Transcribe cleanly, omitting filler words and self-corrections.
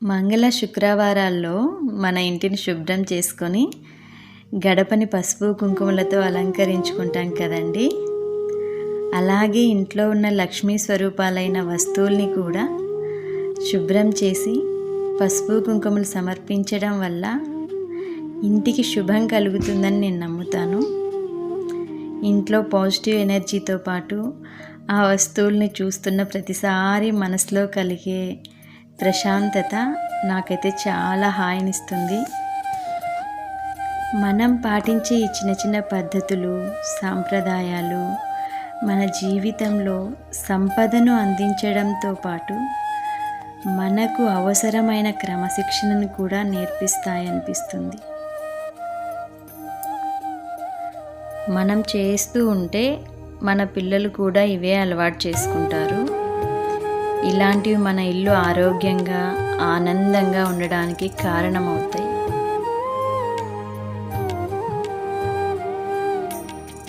మంగళ శుక్రవారాల్లో మన ఇంటిని శుభ్రం చేసుకొని గడపని పసుపు కుంకుమలతో అలంకరించుకుంటాం కదండి. అలాగే ఇంట్లో ఉన్న లక్ష్మీ స్వరూపాలైన వస్తువుల్ని కూడా శుభ్రం చేసి పసుపు కుంకుమలు సమర్పించడం వల్ల ఇంటికి శుభం కలుగుతుందని నేను నమ్ముతాను. ఇంట్లో పాజిటివ్ ఎనర్జీతో పాటు ఆ వస్తువుల్ని చూస్తున్న ప్రతిసారి మనసులో కలిగే ప్రశాంతత నాకైతే చాలా హాయినిస్తుంది. మనం పాటించే ఈ చిన్న చిన్న పద్ధతులు, సాంప్రదాయాలు మన జీవితంలో సంపదను అందించడంతో పాటు మనకు అవసరమైన క్రమశిక్షణను కూడా నేర్పిస్తాయనిపిస్తుంది. మనం చేస్తూ ఉంటే మన పిల్లలు కూడా ఇవే అలవాటు చేసుకుంటారు. ఇలాంటివి మన ఇల్లు ఆరోగ్యంగా, ఆనందంగా ఉండడానికి కారణమవుతాయి.